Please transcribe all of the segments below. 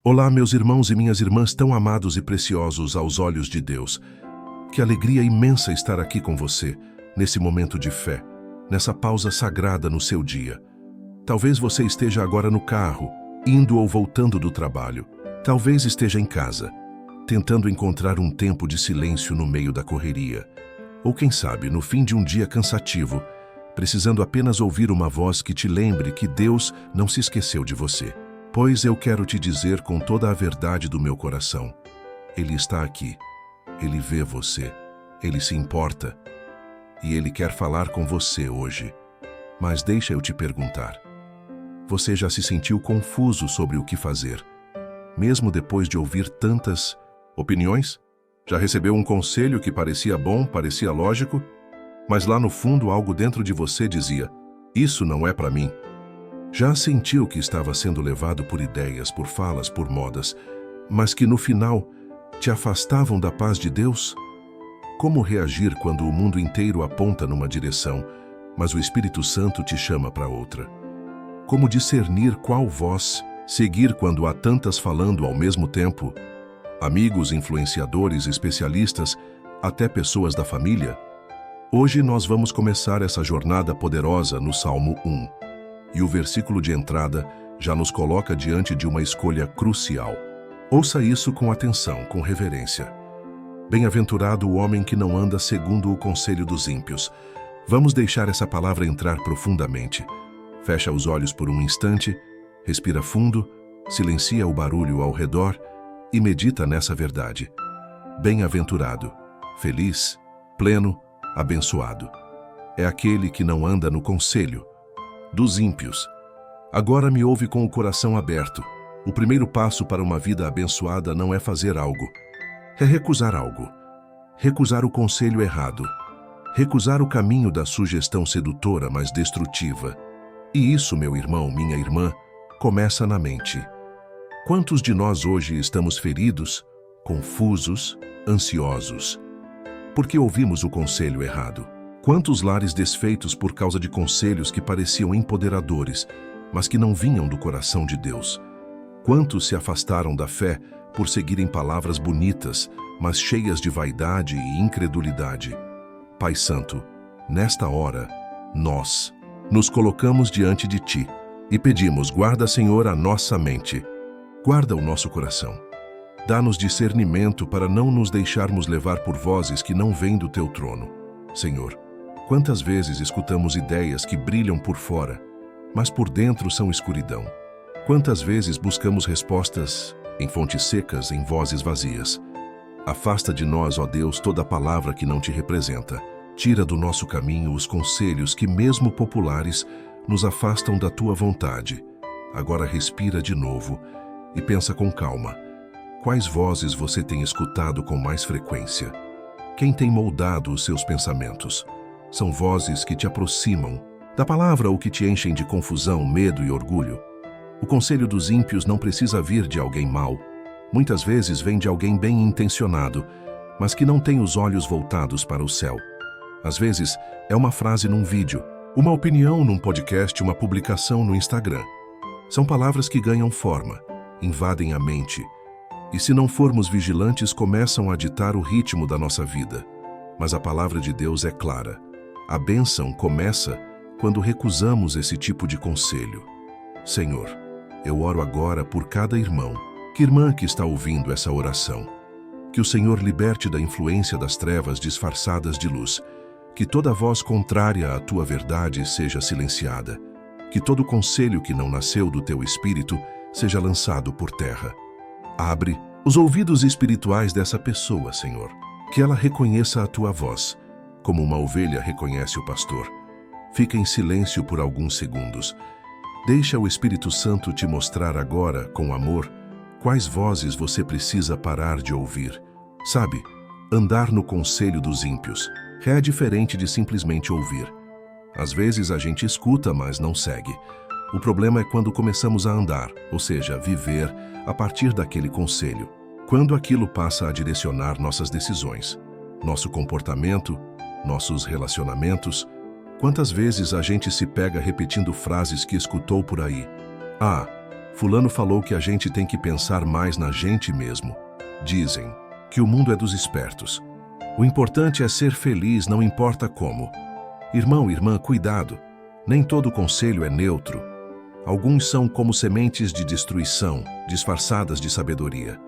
Olá, meus irmãos e minhas irmãs tão amados e preciosos aos olhos de Deus. Que alegria imensa estar aqui com você, nesse momento de fé, nessa pausa sagrada no seu dia. Talvez você esteja agora no carro, indo ou voltando do trabalho. Talvez esteja em casa, tentando encontrar um tempo de silêncio no meio da correria. Ou quem sabe, no fim de um dia cansativo, precisando apenas ouvir uma voz que te lembre que Deus não se esqueceu de você. Pois eu quero te dizer com toda a verdade do meu coração, Ele está aqui, Ele vê você, Ele se importa e Ele quer falar com você hoje. Mas deixa eu te perguntar, você já se sentiu confuso sobre o que fazer, mesmo depois de ouvir tantas opiniões? Já recebeu um conselho que parecia bom, parecia lógico, mas lá no fundo algo dentro de você dizia, isso não é para mim? Já sentiu que estava sendo levado por ideias, por falas, por modas, mas que no final te afastavam da paz de Deus? Como reagir quando o mundo inteiro aponta numa direção, mas o Espírito Santo te chama para outra? Como discernir qual voz seguir quando há tantas falando ao mesmo tempo? Amigos, influenciadores, especialistas, até pessoas da família? Hoje nós vamos começar essa jornada poderosa no Salmo 1. E o versículo de entrada já nos coloca diante de uma escolha crucial. Ouça isso com atenção, com reverência. Bem-aventurado o homem que não anda segundo o conselho dos ímpios. Vamos deixar essa palavra entrar profundamente. Fecha os olhos por um instante, respira fundo, silencia o barulho ao redor e medita nessa verdade. Bem-aventurado, feliz, pleno, abençoado. É aquele que não anda no conselho dos ímpios. Agora me ouve com o coração aberto. O primeiro passo para uma vida abençoada não é fazer algo. É recusar algo. Recusar o conselho errado. Recusar o caminho da sugestão sedutora, mas destrutiva. E isso, meu irmão, minha irmã, começa na mente. Quantos de nós hoje estamos feridos, confusos, ansiosos? Porque ouvimos o conselho errado. Quantos lares desfeitos por causa de conselhos que pareciam empoderadores, mas que não vinham do coração de Deus? Quantos se afastaram da fé por seguirem palavras bonitas, mas cheias de vaidade e incredulidade? Pai Santo, nesta hora, nós nos colocamos diante de Ti e pedimos, guarda, Senhor, a nossa mente, guarda o nosso coração. Dá-nos discernimento para não nos deixarmos levar por vozes que não vêm do Teu trono. Senhor, quantas vezes escutamos ideias que brilham por fora, mas por dentro são escuridão? Quantas vezes buscamos respostas em fontes secas, em vozes vazias? Afasta de nós, ó Deus, toda palavra que não Te representa. Tira do nosso caminho os conselhos que, mesmo populares, nos afastam da Tua vontade. Agora respira de novo e pensa com calma. Quais vozes você tem escutado com mais frequência? Quem tem moldado os seus pensamentos? São vozes que te aproximam da palavra ou que te enchem de confusão, medo e orgulho? O conselho dos ímpios não precisa vir de alguém mau. Muitas vezes vem de alguém bem intencionado, mas que não tem os olhos voltados para o céu. Às vezes, é uma frase num vídeo, uma opinião num podcast, uma publicação no Instagram. São palavras que ganham forma, invadem a mente, e se não formos vigilantes, começam a ditar o ritmo da nossa vida. Mas a palavra de Deus é clara. A bênção começa quando recusamos esse tipo de conselho. Senhor, eu oro agora por cada irmão, que irmã que está ouvindo essa oração. Que o Senhor liberte da influência das trevas disfarçadas de luz. Que toda voz contrária à Tua verdade seja silenciada. Que todo conselho que não nasceu do Teu Espírito seja lançado por terra. Abre os ouvidos espirituais dessa pessoa, Senhor. Que ela reconheça a Tua voz, como uma ovelha reconhece o pastor. Fica em silêncio por alguns segundos. Deixa o Espírito Santo te mostrar agora, com amor, quais vozes você precisa parar de ouvir. Sabe, andar no conselho dos ímpios é diferente de simplesmente ouvir. Às vezes a gente escuta, mas não segue. O problema é quando começamos a andar, ou seja, viver, a partir daquele conselho. Quando aquilo passa a direcionar nossas decisões, nosso comportamento, nossos relacionamentos. Quantas vezes a gente se pega repetindo frases que escutou por aí? Ah, Fulano falou que a gente tem que pensar mais na gente mesmo. Dizem que o mundo é dos espertos. O importante é ser feliz, não importa como. Irmão, irmã, cuidado. Nem todo conselho é neutro. Alguns são como sementes de destruição, disfarçadas de sabedoria.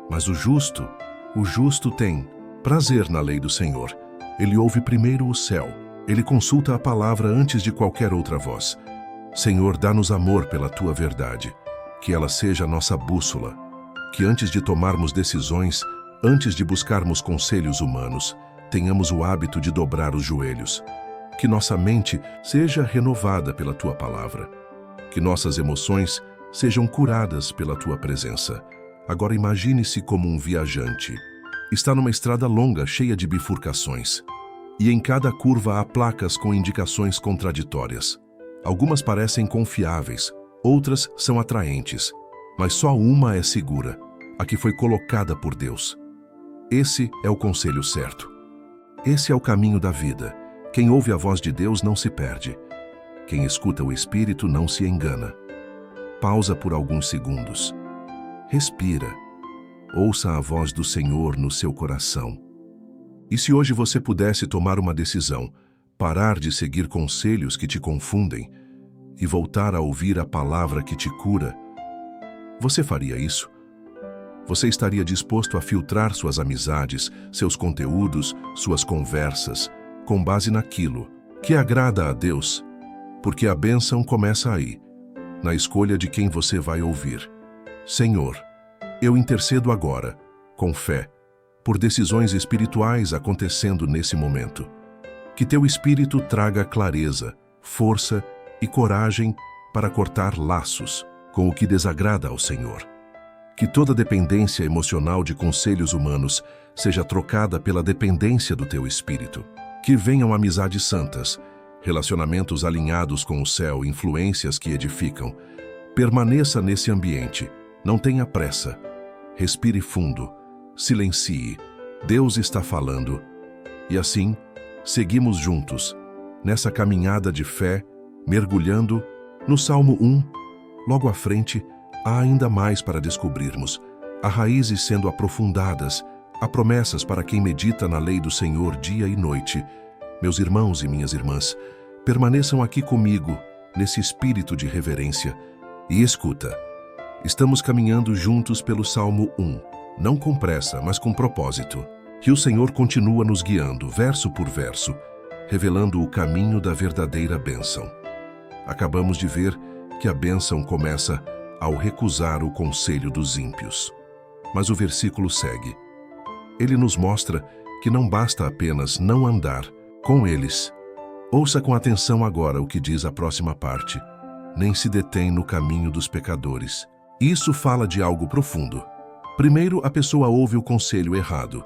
Mas o justo tem prazer na lei do Senhor. Ele ouve primeiro o céu. Ele consulta a palavra antes de qualquer outra voz. Senhor, dá-nos amor pela tua verdade. Que ela seja a nossa bússola. Que antes de tomarmos decisões, antes de buscarmos conselhos humanos, tenhamos o hábito de dobrar os joelhos. Que nossa mente seja renovada pela tua palavra. Que nossas emoções sejam curadas pela tua presença. Agora imagine-se como um viajante. Está numa estrada longa, cheia de bifurcações. E em cada curva há placas com indicações contraditórias. Algumas parecem confiáveis, outras são atraentes, mas só uma é segura, a que foi colocada por Deus. Esse é o conselho certo. Esse é o caminho da vida. Quem ouve a voz de Deus não se perde. Quem escuta o Espírito não se engana. Pausa por alguns segundos. Respira. Ouça a voz do Senhor no seu coração. E se hoje você pudesse tomar uma decisão, parar de seguir conselhos que te confundem e voltar a ouvir a palavra que te cura, você faria isso? Você estaria disposto a filtrar suas amizades, seus conteúdos, suas conversas, com base naquilo que agrada a Deus? Porque a bênção começa aí, na escolha de quem você vai ouvir. Senhor, eu intercedo agora, com fé, por decisões espirituais acontecendo nesse momento. Que teu Espírito traga clareza, força e coragem para cortar laços com o que desagrada ao Senhor. Que toda dependência emocional de conselhos humanos seja trocada pela dependência do teu Espírito. Que venham amizades santas, relacionamentos alinhados com o céu, influências que edificam. Permaneça nesse ambiente, não tenha pressa. Respire fundo, silencie. Deus está falando. E assim, seguimos juntos, nessa caminhada de fé, mergulhando no Salmo 1. Logo à frente, há ainda mais para descobrirmos. Há raízes sendo aprofundadas, há promessas para quem medita na lei do Senhor dia e noite. Meus irmãos e minhas irmãs, permaneçam aqui comigo, nesse espírito de reverência. E escuta, estamos caminhando juntos pelo Salmo 1, não com pressa, mas com propósito. Que o Senhor continua nos guiando, verso por verso, revelando o caminho da verdadeira bênção. Acabamos de ver que a bênção começa ao recusar o conselho dos ímpios. Mas o versículo segue. Ele nos mostra que não basta apenas não andar com eles. Ouça com atenção agora o que diz a próxima parte. Nem se detém no caminho dos pecadores. Isso fala de algo profundo. Primeiro, a pessoa ouve o conselho errado.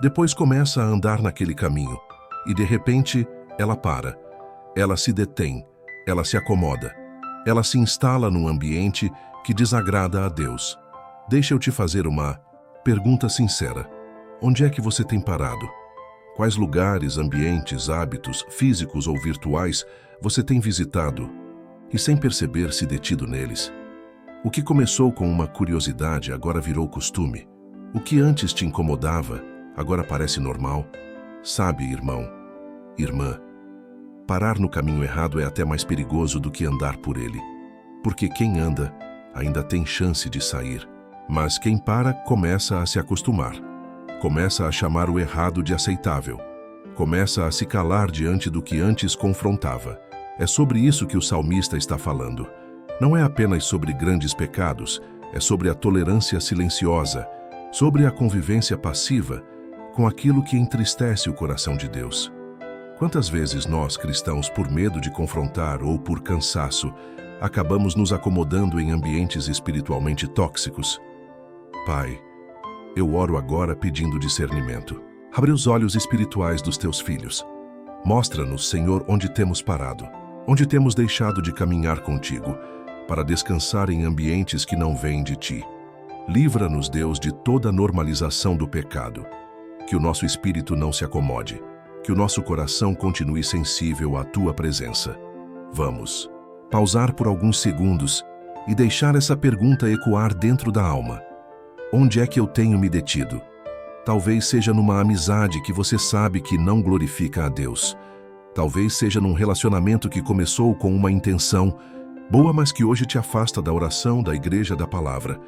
Depois começa a andar naquele caminho. E de repente, ela para. Ela se detém. Ela se acomoda. Ela se instala num ambiente que desagrada a Deus. Deixa eu te fazer uma pergunta sincera. Onde é que você tem parado? Quais lugares, ambientes, hábitos, físicos ou virtuais, você tem visitado e sem perceber se detido neles? O que começou com uma curiosidade agora virou costume. O que antes te incomodava agora parece normal. Sabe, irmão, irmã, parar no caminho errado é até mais perigoso do que andar por ele. Porque quem anda ainda tem chance de sair. Mas quem para começa a se acostumar. Começa a chamar o errado de aceitável. Começa a se calar diante do que antes confrontava. É sobre isso que o salmista está falando. Não é apenas sobre grandes pecados, é sobre a tolerância silenciosa, sobre a convivência passiva com aquilo que entristece o coração de Deus. Quantas vezes nós, cristãos, por medo de confrontar ou por cansaço, acabamos nos acomodando em ambientes espiritualmente tóxicos? Pai, eu oro agora pedindo discernimento. Abre os olhos espirituais dos teus filhos. Mostra-nos, Senhor, onde temos parado, onde temos deixado de caminhar contigo, para descansar em ambientes que não vêm de ti. Livra-nos, Deus, de toda normalização do pecado. Que o nosso espírito não se acomode, que o nosso coração continue sensível à tua presença. Vamos pausar por alguns segundos e deixar essa pergunta ecoar dentro da alma. Onde é que eu tenho me detido? Talvez seja numa amizade que você sabe que não glorifica a Deus. Talvez seja num relacionamento que começou com uma intenção boa, mas que hoje te afasta da oração, da igreja, da palavra.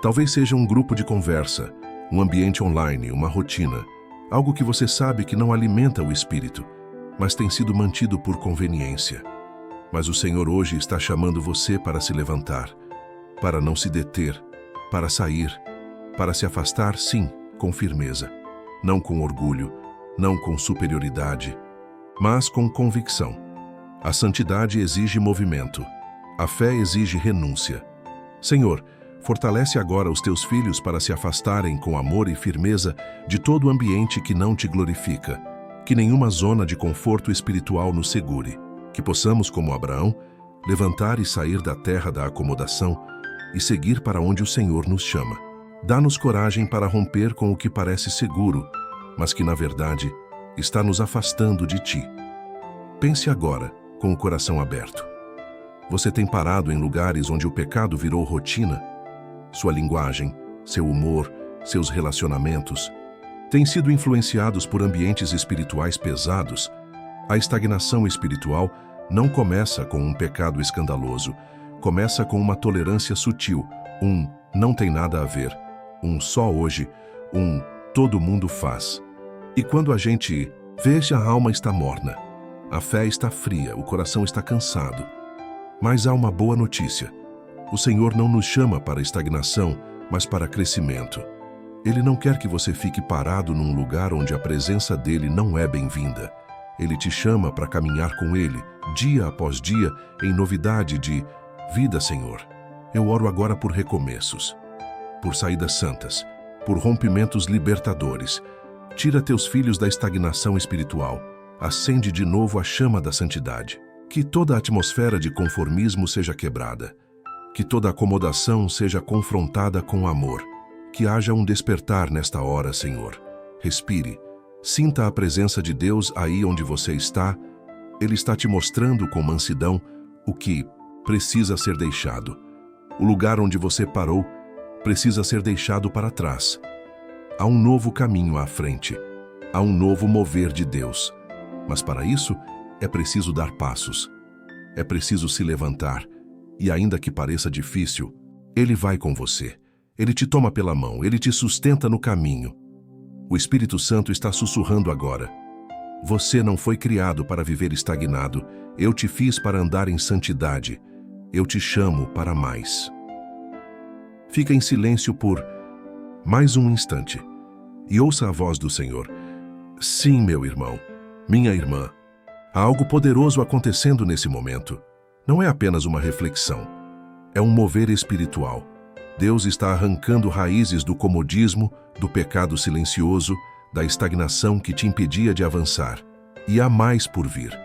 Talvez seja um grupo de conversa, um ambiente online, uma rotina, algo que você sabe que não alimenta o espírito, mas tem sido mantido por conveniência. Mas o Senhor hoje está chamando você para se levantar, para não se deter, para sair, para se afastar, sim, com firmeza, não com orgulho, não com superioridade, mas com convicção. A santidade exige movimento, a fé exige renúncia. Senhor, fortalece agora os teus filhos para se afastarem com amor e firmeza de todo o ambiente que não te glorifica, que nenhuma zona de conforto espiritual nos segure, que possamos, como Abraão, levantar e sair da terra da acomodação e seguir para onde o Senhor nos chama. Dá-nos coragem para romper com o que parece seguro, mas que, na verdade, está nos afastando de Ti. Pense agora, com o coração aberto. Você tem parado em lugares onde o pecado virou rotina? Sua linguagem, seu humor, seus relacionamentos têm sido influenciados por ambientes espirituais pesados? A estagnação espiritual não começa com um pecado escandaloso, começa com uma tolerância sutil, não tem nada a ver, só hoje, todo mundo faz. E quando a gente veja, a alma está morna, a fé está fria, o coração está cansado. Mas há uma boa notícia. O Senhor não nos chama para estagnação, mas para crescimento. Ele não quer que você fique parado num lugar onde a presença dele não é bem-vinda. Ele te chama para caminhar com ele, dia após dia, em novidade de vida, Senhor. Eu oro agora por recomeços, por saídas santas, por rompimentos libertadores. Tira teus filhos da estagnação espiritual. Acende de novo a chama da santidade. Que toda a atmosfera de conformismo seja quebrada. Que toda acomodação seja confrontada com amor. Que haja um despertar nesta hora, Senhor. Respire. Sinta a presença de Deus aí onde você está. Ele está te mostrando com mansidão o que precisa ser deixado. O lugar onde você parou precisa ser deixado para trás. Há um novo caminho à frente. Há um novo mover de Deus. Mas para isso, é preciso dar passos. É preciso se levantar. E ainda que pareça difícil, Ele vai com você. Ele te toma pela mão, Ele te sustenta no caminho. O Espírito Santo está sussurrando agora. Você não foi criado para viver estagnado. Eu te fiz para andar em santidade. Eu te chamo para mais. Fica em silêncio por mais um instante e ouça a voz do Senhor. Sim, meu irmão, minha irmã, há algo poderoso acontecendo nesse momento. Não é apenas uma reflexão, é um mover espiritual. Deus está arrancando raízes do comodismo, do pecado silencioso, da estagnação que te impedia de avançar. E há mais por vir.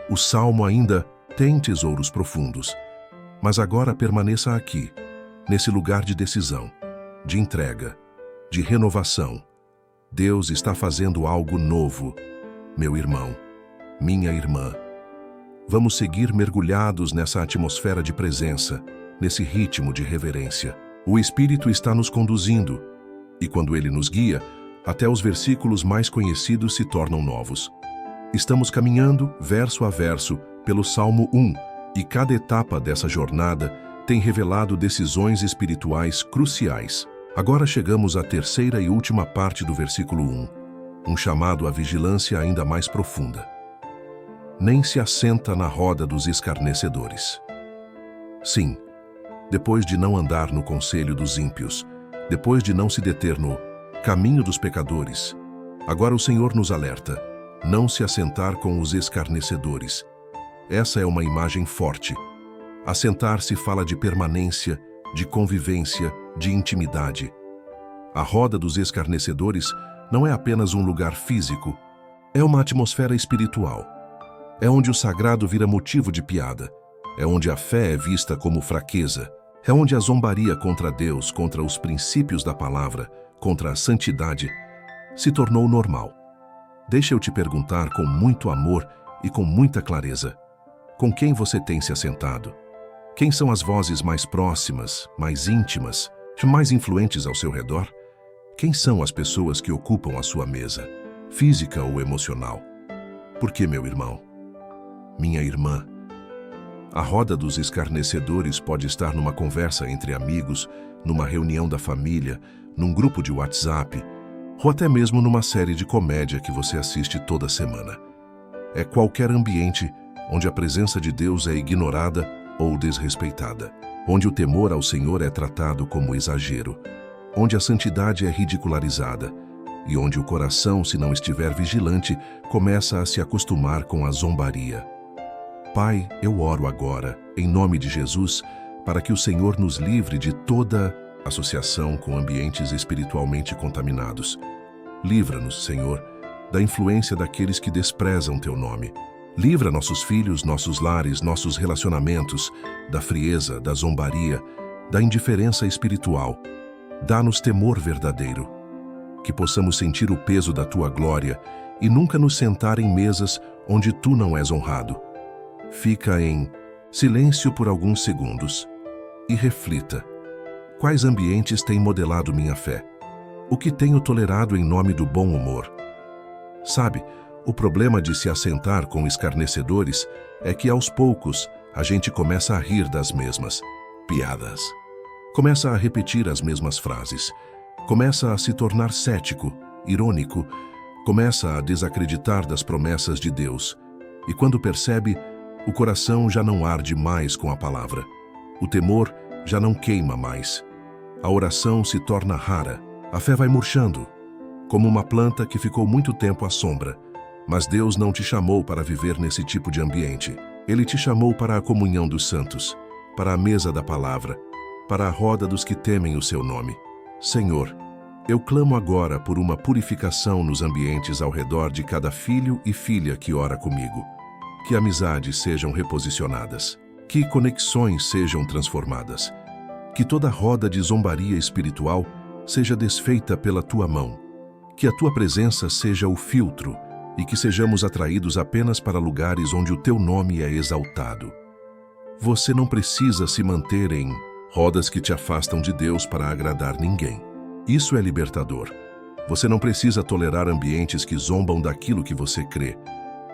O Salmo ainda tem tesouros profundos. Mas agora permaneça aqui, nesse lugar de decisão, de entrega, de renovação. Deus está fazendo algo novo, meu irmão, minha irmã. Vamos seguir mergulhados nessa atmosfera de presença, nesse ritmo de reverência. O Espírito está nos conduzindo, e quando Ele nos guia, até os versículos mais conhecidos se tornam novos. Estamos caminhando, verso a verso, pelo Salmo 1, e cada etapa dessa jornada tem revelado decisões espirituais cruciais. Agora chegamos à terceira e última parte do versículo 1, um chamado à vigilância ainda mais profunda. Nem se assenta na roda dos escarnecedores. Sim, depois de não andar no conselho dos ímpios, depois de não se deter no caminho dos pecadores, agora o Senhor nos alerta, não se assentar com os escarnecedores. Essa é uma imagem forte. Assentar-se fala de permanência, de convivência, de intimidade. A roda dos escarnecedores não é apenas um lugar físico, é uma atmosfera espiritual. É onde o sagrado vira motivo de piada. É onde a fé é vista como fraqueza. É onde a zombaria contra Deus, contra os princípios da palavra, contra a santidade, se tornou normal. Deixa eu te perguntar com muito amor e com muita clareza: com quem você tem se assentado? Quem são as vozes mais próximas, mais íntimas, mais influentes ao seu redor? Quem são as pessoas que ocupam a sua mesa, física ou emocional? Por que, meu irmão? Minha irmã? A roda dos escarnecedores pode estar numa conversa entre amigos, numa reunião da família, num grupo de WhatsApp, ou até mesmo numa série de comédia que você assiste toda semana. É qualquer ambiente onde a presença de Deus é ignorada ou desrespeitada, onde o temor ao Senhor é tratado como exagero, onde a santidade é ridicularizada e onde o coração, se não estiver vigilante, começa a se acostumar com a zombaria. Pai, eu oro agora, em nome de Jesus, para que o Senhor nos livre de toda associação com ambientes espiritualmente contaminados. Livra-nos, Senhor, da influência daqueles que desprezam Teu nome. Livra nossos filhos, nossos lares, nossos relacionamentos, da frieza, da zombaria, da indiferença espiritual. Dá-nos temor verdadeiro, que possamos sentir o peso da Tua glória e nunca nos sentar em mesas onde Tu não és honrado. Fica em silêncio por alguns segundos e reflita. Quais ambientes têm modelado minha fé? O que tenho tolerado em nome do bom humor? Sabe, o problema de se assentar com escarnecedores é que aos poucos a gente começa a rir das mesmas piadas. Começa a repetir as mesmas frases. Começa a se tornar cético, irônico. Começa a desacreditar das promessas de Deus. E quando percebe, o coração já não arde mais com a palavra. O temor já não queima mais. A oração se torna rara. A fé vai murchando, como uma planta que ficou muito tempo à sombra. Mas Deus não te chamou para viver nesse tipo de ambiente. Ele te chamou para a comunhão dos santos, para a mesa da palavra, para a roda dos que temem o seu nome. Senhor, eu clamo agora por uma purificação nos ambientes ao redor de cada filho e filha que ora comigo. Que amizades sejam reposicionadas, que conexões sejam transformadas, que toda roda de zombaria espiritual seja desfeita pela Tua mão, que a Tua presença seja o filtro e que sejamos atraídos apenas para lugares onde o Teu nome é exaltado. Você não precisa se manter em rodas que te afastam de Deus para agradar ninguém. Isso é libertador. Você não precisa tolerar ambientes que zombam daquilo que você crê.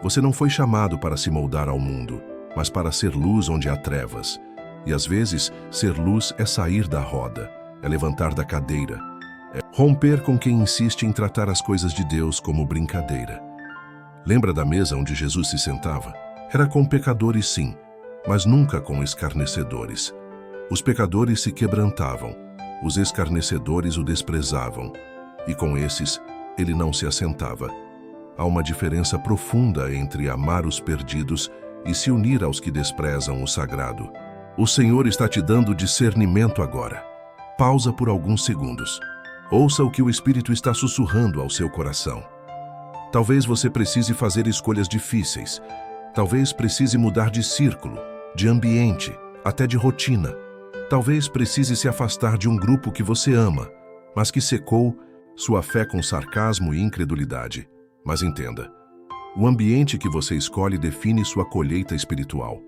Você não foi chamado para se moldar ao mundo, mas para ser luz onde há trevas. E às vezes, ser luz é sair da roda, é levantar da cadeira, é romper com quem insiste em tratar as coisas de Deus como brincadeira. Lembra da mesa onde Jesus se sentava? Era com pecadores, sim, mas nunca com escarnecedores. Os pecadores se quebrantavam, os escarnecedores o desprezavam, e com esses ele não se assentava. Há uma diferença profunda entre amar os perdidos e se unir aos que desprezam o sagrado. O Senhor está te dando discernimento agora. Pausa por alguns segundos. Ouça o que o Espírito está sussurrando ao seu coração. Talvez você precise fazer escolhas difíceis. Talvez precise mudar de círculo, de ambiente, até de rotina. Talvez precise se afastar de um grupo que você ama, mas que secou sua fé com sarcasmo e incredulidade. Mas entenda, o ambiente que você escolhe define sua colheita espiritual.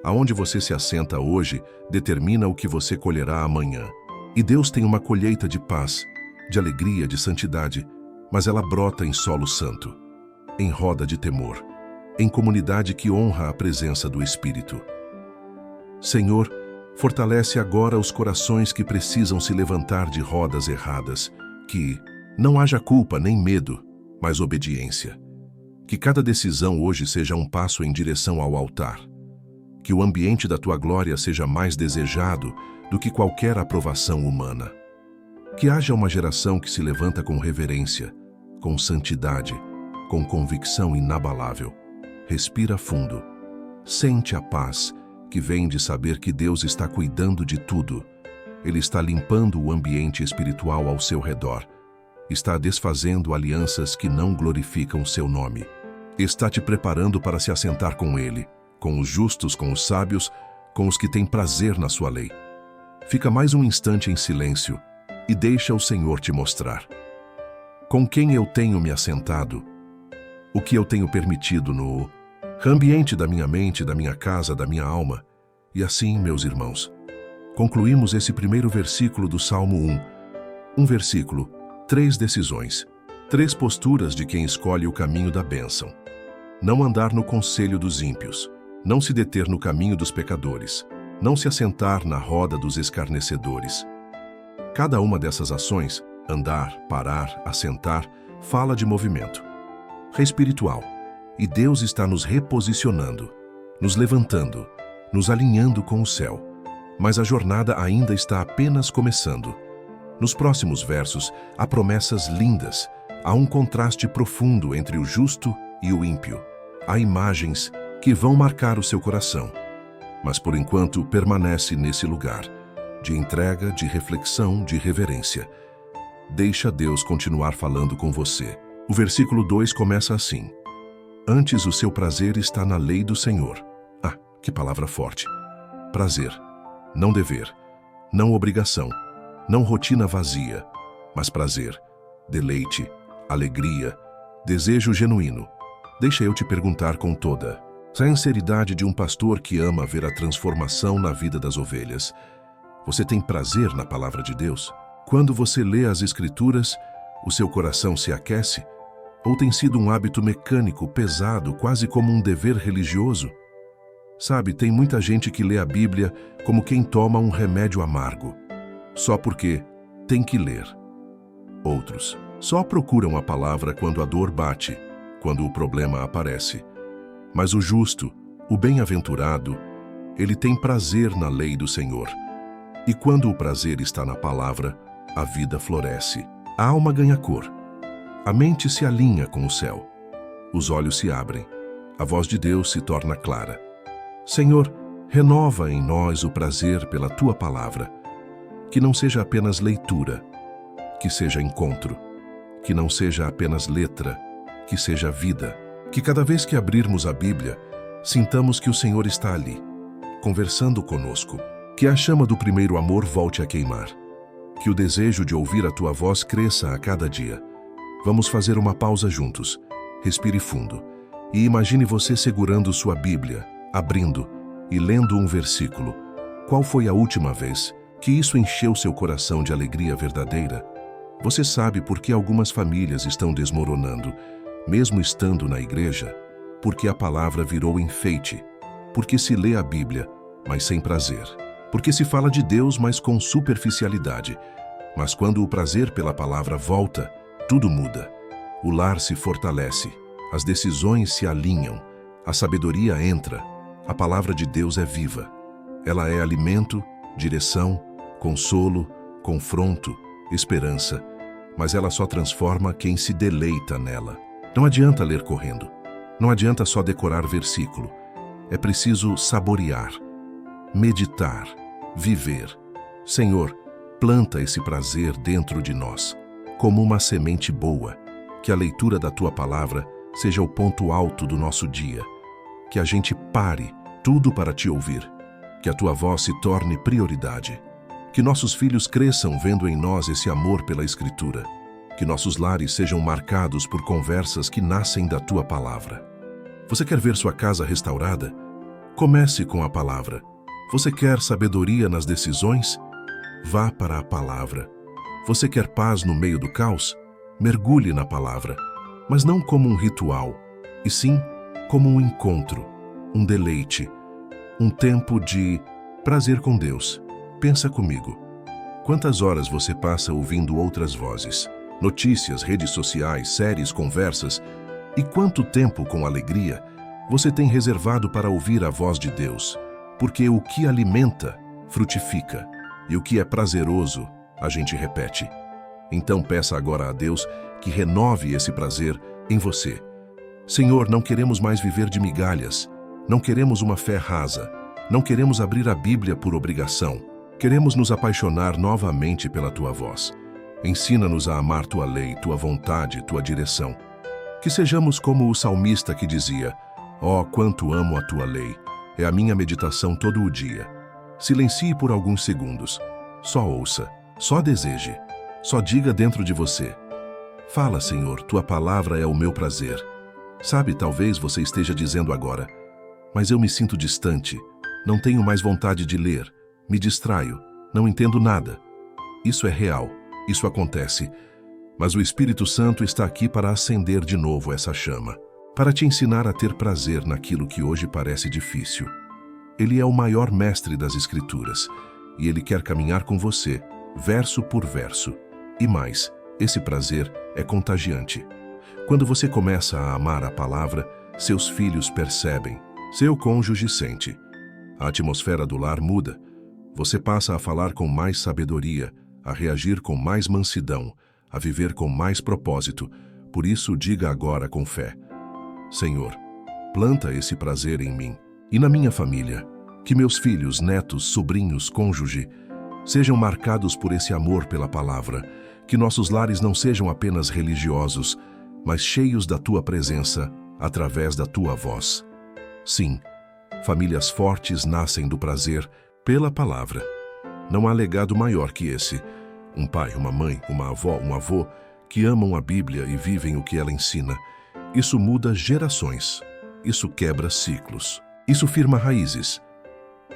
Aonde você se assenta hoje determina o que você colherá amanhã. E Deus tem uma colheita de paz, de alegria, de santidade, mas ela brota em solo santo, em roda de temor, em comunidade que honra a presença do Espírito. Senhor, fortalece agora os corações que precisam se levantar de rodas erradas, que não haja culpa nem medo, mas obediência. Que cada decisão hoje seja um passo em direção ao altar. Que o ambiente da Tua glória seja mais desejado do que qualquer aprovação humana. Que haja uma geração que se levanta com reverência, com santidade, com convicção inabalável. Respira fundo. Sente a paz que vem de saber que Deus está cuidando de tudo. Ele está limpando o ambiente espiritual ao seu redor. Está desfazendo alianças que não glorificam seu nome. Está te preparando para se assentar com Ele, com os justos, com os sábios, com os que têm prazer na sua lei. Fica mais um instante em silêncio e deixa o Senhor te mostrar. Com quem eu tenho me assentado? O que eu tenho permitido no ambiente da minha mente, da minha casa, da minha alma? E assim, meus irmãos, concluímos esse primeiro versículo do Salmo 1. Um versículo, 3 decisões, 3 posturas de quem escolhe o caminho da bênção. Não andar no conselho dos ímpios, não se deter no caminho dos pecadores, não se assentar na roda dos escarnecedores. Cada uma dessas ações, andar, parar, assentar, fala de movimento. Espiritual. E Deus está nos reposicionando, nos levantando, nos alinhando com o céu. Mas a jornada ainda está apenas começando. Nos próximos versos, há promessas lindas, há um contraste profundo entre o justo e o ímpio. Há imagens que vão marcar o seu coração. Mas por enquanto permanece nesse lugar, de entrega, de reflexão, de reverência. Deixa Deus continuar falando com você. O versículo 2 começa assim: Antes o seu prazer está na lei do Senhor. Ah, que palavra forte. Prazer, não dever, não obrigação, não rotina vazia, mas prazer, deleite, alegria, desejo genuíno. Deixa eu te perguntar com toda a sinceridade de um pastor que ama ver a transformação na vida das ovelhas. Você tem prazer na palavra de Deus? Quando você lê as Escrituras, o seu coração se aquece? Ou tem sido um hábito mecânico, pesado, quase como um dever religioso? Sabe, tem muita gente que lê a Bíblia como quem toma um remédio amargo, só porque tem que ler. Outros só procuram a palavra quando a dor bate, quando o problema aparece. Mas o justo, o bem-aventurado, ele tem prazer na lei do Senhor. E quando o prazer está na palavra, a vida floresce. A alma ganha cor. A mente se alinha com o céu. Os olhos se abrem. A voz de Deus se torna clara. Senhor, renova em nós o prazer pela Tua palavra. Que não seja apenas leitura, que seja encontro. Que não seja apenas letra, que seja vida. Que cada vez que abrirmos a Bíblia, sintamos que o Senhor está ali, conversando conosco. Que a chama do primeiro amor volte a queimar. Que o desejo de ouvir a Tua voz cresça a cada dia. Vamos fazer uma pausa juntos. Respire fundo. E imagine você segurando sua Bíblia, abrindo e lendo um versículo. Qual foi a última vez que isso encheu seu coração de alegria verdadeira? Você sabe por que algumas famílias estão desmoronando, mesmo estando na igreja? Porque a palavra virou enfeite. Porque se lê a Bíblia, mas sem prazer. Porque se fala de Deus, mas com superficialidade. Mas quando o prazer pela palavra volta, tudo muda. O lar se fortalece, as decisões se alinham, a sabedoria entra, a palavra de Deus é viva. Ela é alimento, direção, consolo, confronto, esperança, mas ela só transforma quem se deleita nela. Não adianta ler correndo, não adianta só decorar versículo. É preciso saborear, meditar, viver. Senhor, planta esse prazer dentro de nós, como uma semente boa. Que a leitura da Tua palavra seja o ponto alto do nosso dia. Que a gente pare tudo para Te ouvir. Que a Tua voz se torne prioridade. Que nossos filhos cresçam vendo em nós esse amor pela Escritura. Que nossos lares sejam marcados por conversas que nascem da Tua palavra. Você quer ver sua casa restaurada? Comece com a palavra. Você quer sabedoria nas decisões? Vá para a palavra. Você quer paz no meio do caos? Mergulhe na palavra, mas não como um ritual, e sim como um encontro, um deleite, um tempo de prazer com Deus. Pensa comigo. Quantas horas você passa ouvindo outras vozes, notícias, redes sociais, séries, conversas, e quanto tempo com alegria você tem reservado para ouvir a voz de Deus? Porque o que alimenta, frutifica, e o que é prazeroso, a gente repete. Então peça agora a Deus que renove esse prazer em você. Senhor, não queremos mais viver de migalhas, não queremos uma fé rasa, não queremos abrir a Bíblia por obrigação, queremos nos apaixonar novamente pela Tua voz. Ensina-nos a amar Tua lei, Tua vontade, Tua direção. Que sejamos como o salmista que dizia: "Ó, quanto amo a Tua lei, é a minha meditação todo o dia." Silencie por alguns segundos, só ouça, só deseje, só diga dentro de você: "Fala, Senhor, Tua palavra é o meu prazer." Sabe, talvez você esteja dizendo agora: "Mas eu me sinto distante, Não tenho mais vontade de ler. Me distraio. Não entendo nada. Isso é real. Isso acontece. Mas o Espírito Santo está aqui para acender de novo essa chama, para te ensinar a ter prazer naquilo que hoje parece difícil. Ele é o maior mestre das Escrituras, e ele quer caminhar com você, verso por verso. E mais, esse prazer é contagiante. Quando você começa a amar a palavra, seus filhos percebem, seu cônjuge sente. A atmosfera do lar muda. Você passa a falar com mais sabedoria, a reagir com mais mansidão, a viver com mais propósito. Por isso, diga agora com fé: Senhor, planta esse prazer em mim e na minha família. Que meus filhos, netos, sobrinhos, cônjuge, sejam marcados por esse amor pela palavra. Que nossos lares não sejam apenas religiosos, mas cheios da tua presença, através da tua voz. Sim, famílias fortes nascem do prazer pela palavra. Não há legado maior que esse. Um pai, uma mãe, uma avó, um avô que amam a Bíblia e vivem o que ela ensina. Isso muda gerações. Isso quebra ciclos. Isso firma raízes.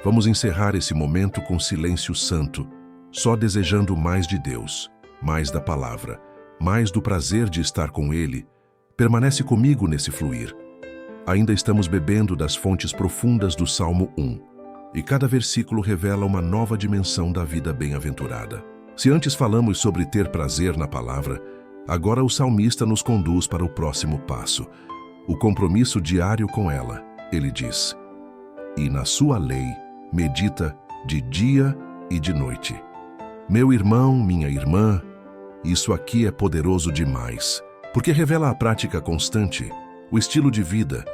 Vamos encerrar esse momento com silêncio santo, só desejando mais de Deus, mais da palavra, mais do prazer de estar com Ele. Permanece comigo nesse fluir. Ainda estamos bebendo das fontes profundas do Salmo 1, e cada versículo revela uma nova dimensão da vida bem-aventurada. Se antes falamos sobre ter prazer na palavra, agora o salmista nos conduz para o próximo passo, o compromisso diário com ela. Ele diz: e na sua lei medita de dia e de noite. Meu irmão, minha irmã, isso aqui é poderoso demais, porque revela a prática constante, o estilo de vida,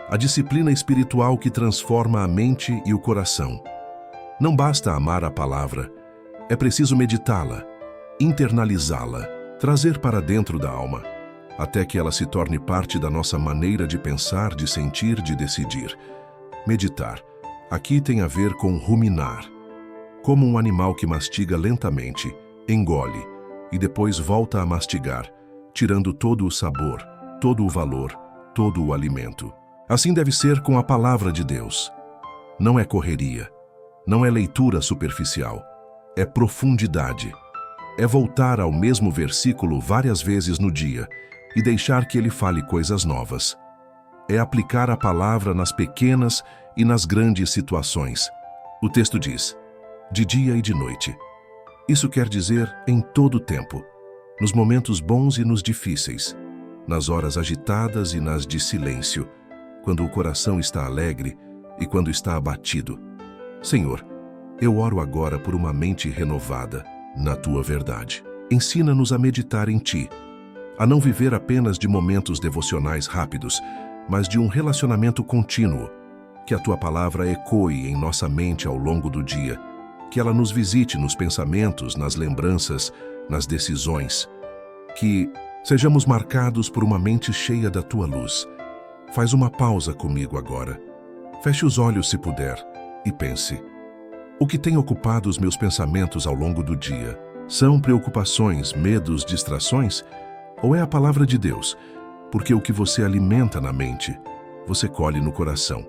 a disciplina espiritual que transforma a mente e o coração. Não basta amar a palavra, é preciso meditá-la, internalizá-la, trazer para dentro da alma, até que ela se torne parte da nossa maneira de pensar, de sentir, de decidir. Meditar. Aqui tem a ver com ruminar. Como um animal que mastiga lentamente, engole e depois volta a mastigar, tirando todo o sabor, todo o valor, todo o alimento. Assim deve ser com a palavra de Deus. Não é correria, não é leitura superficial, é profundidade. É voltar ao mesmo versículo várias vezes no dia e deixar que ele fale coisas novas. É aplicar a palavra nas pequenas e nas grandes situações. O texto diz: de dia e de noite. Isso quer dizer em todo o tempo, nos momentos bons e nos difíceis, nas horas agitadas e nas de silêncio, quando o coração está alegre e quando está abatido. Senhor, eu oro agora por uma mente renovada na tua verdade. Ensina-nos a meditar em ti, a não viver apenas de momentos devocionais rápidos, mas de um relacionamento contínuo. Que a tua palavra ecoe em nossa mente ao longo do dia, que ela nos visite nos pensamentos, nas lembranças, nas decisões. Que sejamos marcados por uma mente cheia da tua luz. Faz uma pausa comigo agora. Feche os olhos se puder e pense: o que tem ocupado os meus pensamentos ao longo do dia? São preocupações, medos, distrações? Ou é a palavra de Deus? Porque o que você alimenta na mente, você colhe no coração.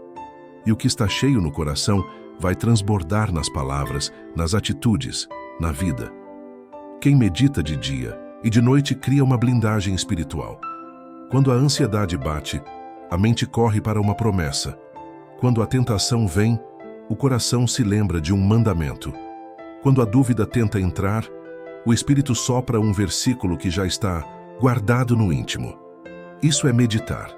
E o que está cheio no coração vai transbordar nas palavras, nas atitudes, na vida. Quem medita de dia e de noite cria uma blindagem espiritual. Quando a ansiedade bate, a mente corre para uma promessa. Quando a tentação vem, o coração se lembra de um mandamento. Quando a dúvida tenta entrar, o Espírito sopra um versículo que já está guardado no íntimo. Isso é meditar.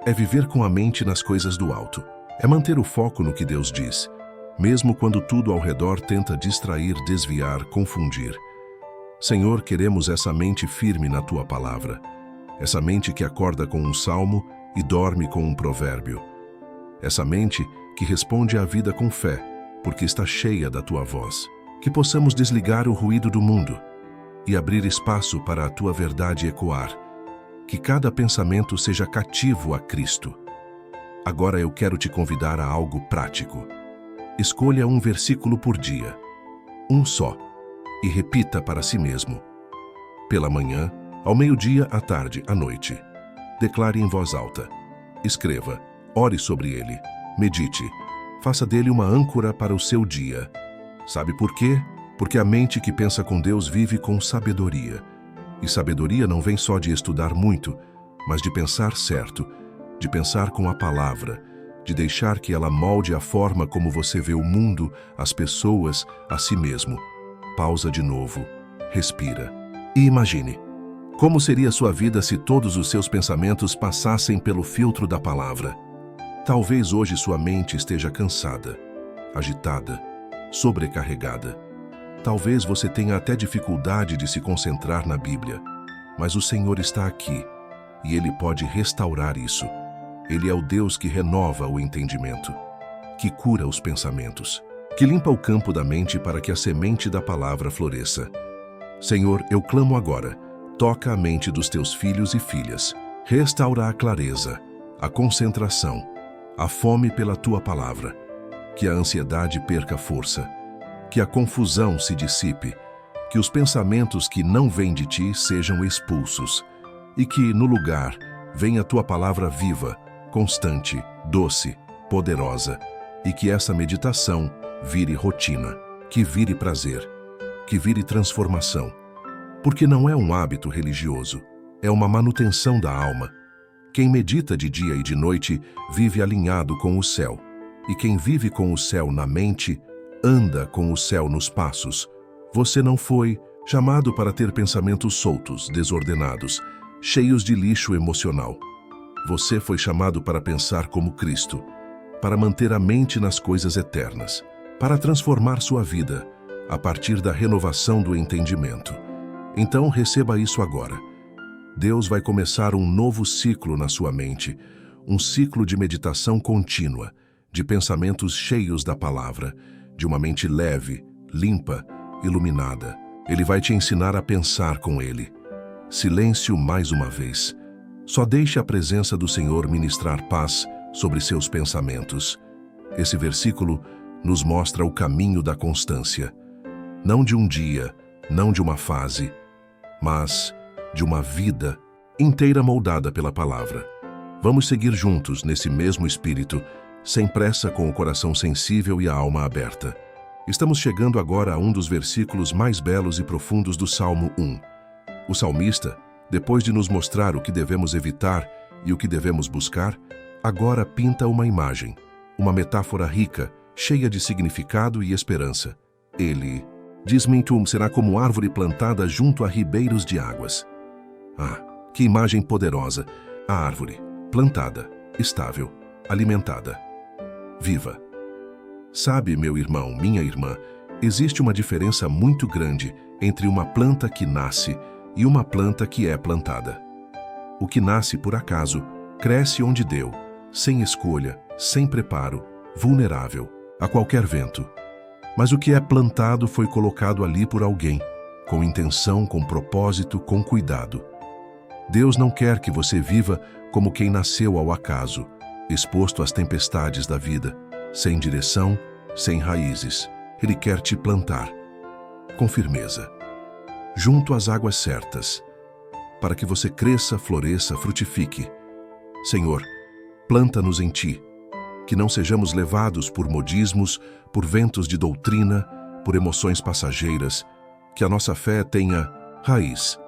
É viver com a mente nas coisas do alto. É manter o foco no que Deus diz, mesmo quando tudo ao redor tenta distrair, desviar, confundir. Senhor, queremos essa mente firme na tua palavra. Essa mente que acorda com um salmo e dorme com um provérbio. Essa mente que responde à vida com fé, porque está cheia da tua voz. Que possamos desligar o ruído do mundo e abrir espaço para a tua verdade ecoar. Que cada pensamento seja cativo a Cristo. Agora eu quero te convidar a algo prático. Escolha um versículo por dia, um só, e repita para si mesmo. Pela manhã, ao meio-dia, à tarde, à noite. Declare em voz alta. Escreva, ore sobre ele, medite. Faça dele uma âncora para o seu dia. Sabe por quê? Porque a mente que pensa com Deus vive com sabedoria. E sabedoria não vem só de estudar muito, mas de pensar certo, de pensar com a palavra, de deixar que ela molde a forma como você vê o mundo, as pessoas, a si mesmo. Pausa de novo, respira e imagine. Como seria sua vida se todos os seus pensamentos passassem pelo filtro da palavra? Talvez hoje sua mente esteja cansada, agitada, sobrecarregada. Talvez você tenha até dificuldade de se concentrar na Bíblia, mas o Senhor está aqui e Ele pode restaurar isso. Ele é o Deus que renova o entendimento, que cura os pensamentos, que limpa o campo da mente para que a semente da palavra floresça. Senhor, eu clamo agora, toca a mente dos teus filhos e filhas, restaura a clareza, a concentração, a fome pela tua palavra, que a ansiedade perca força, que a confusão se dissipe, que os pensamentos que não vêm de ti sejam expulsos e que, no lugar, venha a tua palavra viva, constante, doce, poderosa e que essa meditação vire rotina, que vire prazer, que vire transformação. Porque não é um hábito religioso, é uma manutenção da alma. Quem medita de dia e de noite vive alinhado com o céu, e quem vive com o céu na mente, anda com o céu nos passos. Você não foi chamado para ter pensamentos soltos, desordenados, cheios de lixo emocional. Você foi chamado para pensar como Cristo, para manter a mente nas coisas eternas, para transformar sua vida a partir da renovação do entendimento. Então receba isso agora. Deus vai começar um novo ciclo na sua mente, um ciclo de meditação contínua, de pensamentos cheios da palavra, de uma mente leve, limpa, iluminada. Ele vai te ensinar a pensar com Ele. Silêncio mais uma vez. Só deixe a presença do Senhor ministrar paz sobre seus pensamentos. Esse versículo nos mostra o caminho da constância. Não de um dia, não de uma fase, mas de uma vida inteira moldada pela palavra. Vamos seguir juntos nesse mesmo espírito, sem pressa, com o coração sensível e a alma aberta. Estamos chegando agora a um dos versículos mais belos e profundos do Salmo 1. O salmista, depois de nos mostrar o que devemos evitar e o que devemos buscar, agora pinta uma imagem, uma metáfora rica, cheia de significado e esperança. Ele diz: Mintum será como árvore plantada junto a ribeiros de águas. Ah, que imagem poderosa! A árvore, plantada, estável, alimentada, viva. Sabe, meu irmão, minha irmã, existe uma diferença muito grande entre uma planta que nasce e uma planta que é plantada. O que nasce por acaso, cresce onde deu, sem escolha, sem preparo, vulnerável a qualquer vento. Mas o que é plantado foi colocado ali por alguém, com intenção, com propósito, com cuidado. Deus não quer que você viva como quem nasceu ao acaso, exposto às tempestades da vida, sem direção, sem raízes. Ele quer te plantar, com firmeza, junto às águas certas, para que você cresça, floresça, frutifique. Senhor, planta-nos em Ti, que não sejamos levados por modismos, por ventos de doutrina, por emoções passageiras, que a nossa fé tenha raiz,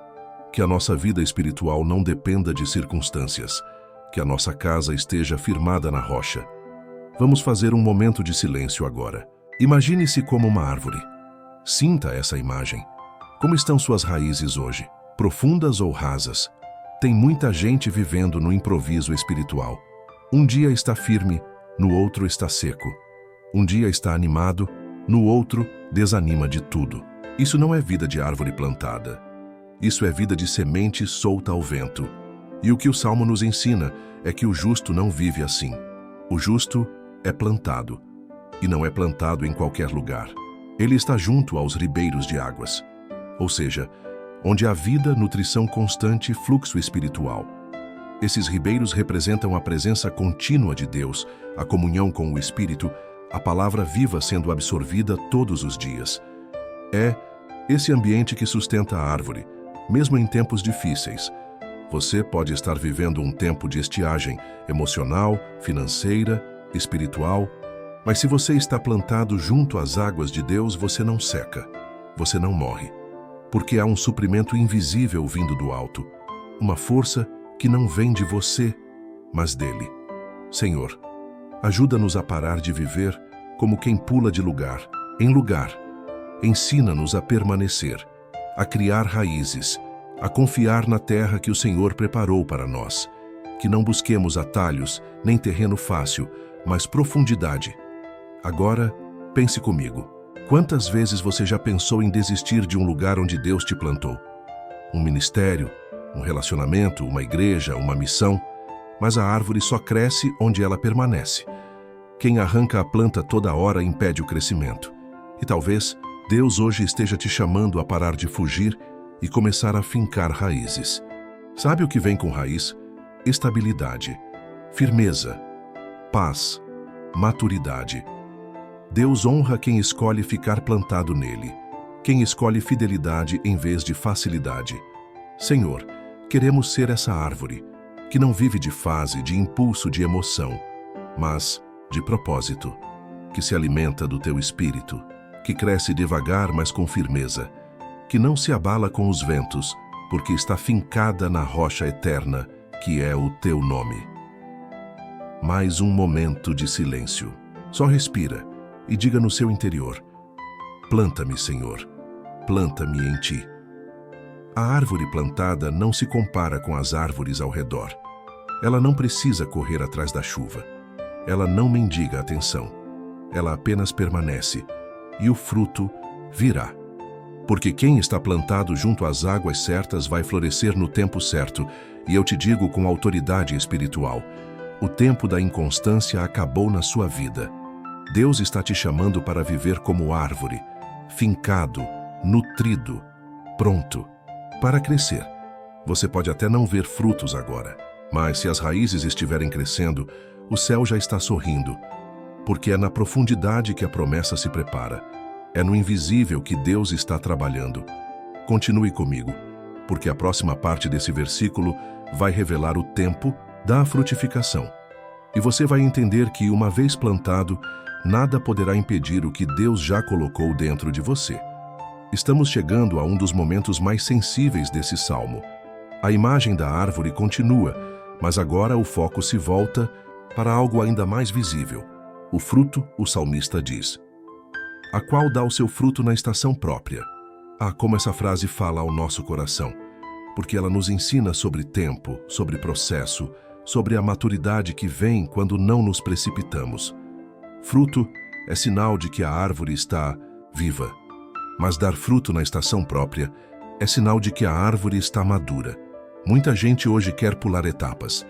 que a nossa vida espiritual não dependa de circunstâncias, que a nossa casa esteja firmada na rocha. Vamos fazer um momento de silêncio agora. Imagine-se como uma árvore. Sinta essa imagem. Como estão suas raízes hoje? Profundas ou rasas? Tem muita gente vivendo no improviso espiritual. Um dia está firme, no outro está seco. Um dia está animado, no outro desanima de tudo. Isso não é vida de árvore plantada. Isso é vida de semente solta ao vento. E o que o Salmo nos ensina é que o justo não vive assim. O justo é plantado, e não é plantado em qualquer lugar. Ele está junto aos ribeiros de águas, ou seja, onde há vida, nutrição constante, fluxo espiritual. Esses ribeiros representam a presença contínua de Deus, a comunhão com o Espírito, a palavra viva sendo absorvida todos os dias. É esse ambiente que sustenta a árvore, mesmo em tempos difíceis. Você pode estar vivendo um tempo de estiagem emocional, financeira, espiritual, Mas se você está plantado junto às águas de Deus, você não seca, você não morre, porque há um suprimento invisível vindo do alto, uma força que não vem de você, mas dele. Senhor, ajuda-nos a parar de viver como quem pula de lugar em lugar. Ensina-nos a permanecer, a criar raízes, a confiar na terra que o Senhor preparou para nós. Que não busquemos atalhos, nem terreno fácil, mas profundidade. Agora, pense comigo. Quantas vezes você já pensou em desistir de um lugar onde Deus te plantou? Um ministério, um relacionamento, uma igreja, uma missão, mas a árvore só cresce onde ela permanece. Quem arranca a planta toda hora impede o crescimento. E talvez Deus hoje esteja te chamando a parar de fugir e começar a fincar raízes. Sabe o que vem com raiz? Estabilidade, firmeza, paz, maturidade. Deus honra quem escolhe ficar plantado nele, quem escolhe fidelidade em vez de facilidade. Senhor, queremos ser essa árvore, que não vive de fase, de impulso, de emoção, mas de propósito, que se alimenta do teu espírito, que cresce devagar, mas com firmeza, que não se abala com os ventos, porque está fincada na rocha eterna, que é o teu nome. Mais um momento de silêncio. Só respira e diga no seu interior: planta-me, Senhor, planta-me em ti. A árvore plantada não se compara com as árvores ao redor. Ela não precisa correr atrás da chuva. Ela não mendiga atenção. Ela apenas permanece, e o fruto virá. Porque quem está plantado junto às águas certas vai florescer no tempo certo, e eu te digo com autoridade espiritual: o tempo da inconstância acabou na sua vida. Deus está te chamando para viver como árvore, fincado, nutrido, pronto para crescer. Você pode até não ver frutos agora, mas se as raízes estiverem crescendo, o céu já está sorrindo, porque é na profundidade que a promessa se prepara. É no invisível que Deus está trabalhando. Continue comigo, porque a próxima parte desse versículo vai revelar o tempo da frutificação. E você vai entender que, uma vez plantado, nada poderá impedir o que Deus já colocou dentro de você. Estamos chegando a um dos momentos mais sensíveis desse salmo. A imagem da árvore continua, mas agora o foco se volta para algo ainda mais visível. O fruto, o salmista diz: a qual dá o seu fruto na estação própria. Ah, como essa frase fala ao nosso coração, porque ela nos ensina sobre tempo, sobre processo, sobre a maturidade que vem quando não nos precipitamos. Fruto é sinal de que a árvore está viva, mas dar fruto na estação própria é sinal de que a árvore está madura. Muita gente hoje quer pular etapas,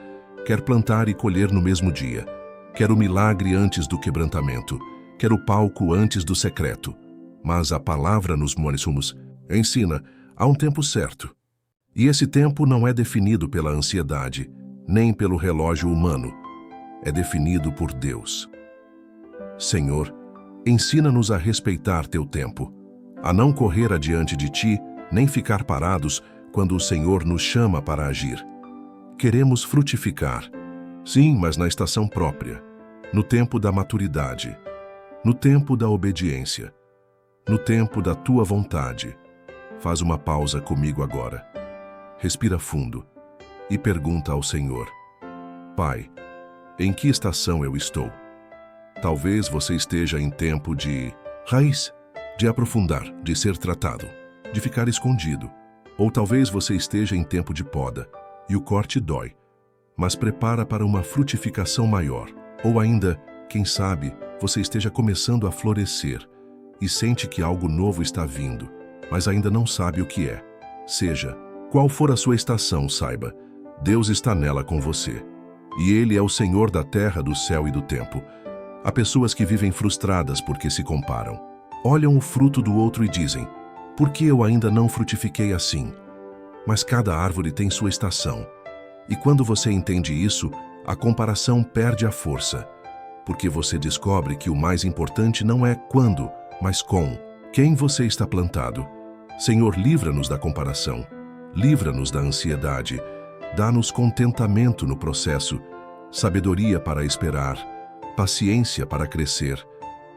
quer plantar e colher no mesmo dia, quer o milagre antes do quebrantamento, quer o palco antes do secreto. Mas a palavra nos Monisumos ensina, há um tempo certo. E esse tempo não é definido pela ansiedade, nem pelo relógio humano. É definido por Deus. Senhor, ensina-nos a respeitar teu tempo, a não correr adiante de ti, nem ficar parados quando o Senhor nos chama para agir. Queremos frutificar, sim, mas na estação própria, no tempo da maturidade, no tempo da obediência, no tempo da tua vontade. Faz uma pausa comigo agora. Respira fundo e pergunta ao Senhor: Pai, em que estação eu estou? Talvez você esteja em tempo de raiz, de aprofundar, de ser tratado, de ficar escondido. Ou talvez você esteja em tempo de poda, e o corte dói, mas prepara para uma frutificação maior. Ou ainda, quem sabe, você esteja começando a florescer e sente que algo novo está vindo, mas ainda não sabe o que é. Seja qual for a sua estação, saiba, Deus está nela com você. E Ele é o Senhor da terra, do céu e do tempo. Há pessoas que vivem frustradas porque se comparam. Olham o fruto do outro e dizem: por que eu ainda não frutifiquei assim? Mas cada árvore tem sua estação. E quando você entende isso, a comparação perde a força. Porque você descobre que o mais importante não é quando, mas com quem você está plantado. Senhor, livra-nos da comparação. Livra-nos da ansiedade. Dá-nos contentamento no processo, sabedoria para esperar, paciência para crescer,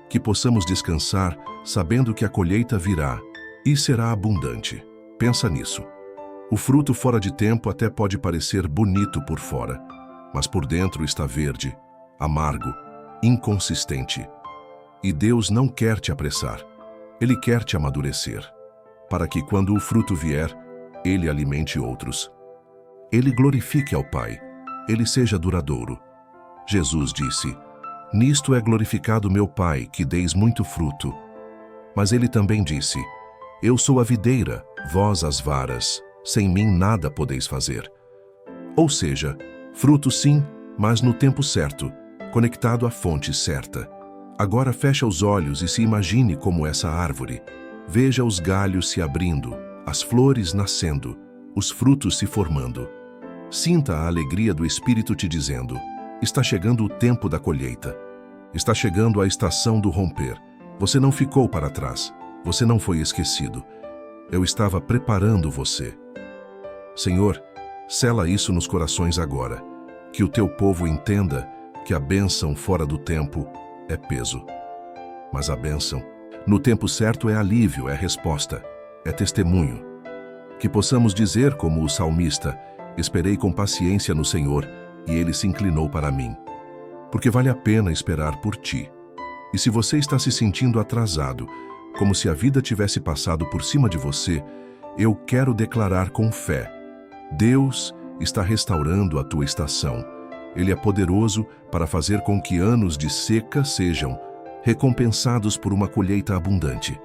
que possamos descansar sabendo que a colheita virá e será abundante. Pensa nisso. O fruto fora de tempo até pode parecer bonito por fora, mas por dentro está verde, amargo, inconsistente. E Deus não quer te apressar. Ele quer te amadurecer, para que quando o fruto vier, Ele alimente outros. Ele glorifique ao Pai, Ele seja duradouro. Jesus disse: "Nisto é glorificado meu Pai, que deis muito fruto." Mas Ele também disse: "Eu sou a videira, vós as varas. Sem mim nada podeis fazer." Ou seja, fruto sim, mas no tempo certo, conectado à fonte certa. Agora fecha os olhos e se imagine como essa árvore. Veja os galhos se abrindo, as flores nascendo, os frutos se formando. Sinta a alegria do Espírito te dizendo: está chegando o tempo da colheita. Está chegando a estação do romper. Você não ficou para trás. Você não foi esquecido. Eu estava preparando você. Senhor, sela isso nos corações agora. Que o teu povo entenda que a bênção fora do tempo é peso. Mas a bênção, no tempo certo, é alívio, é resposta, é testemunho. Que possamos dizer como o salmista: esperei com paciência no Senhor e Ele se inclinou para mim. Porque vale a pena esperar por ti. E se você está se sentindo atrasado, como se a vida tivesse passado por cima de você, eu quero declarar com fé: Deus está restaurando a tua estação. Ele é poderoso para fazer com que anos de seca sejam recompensados por uma colheita abundante.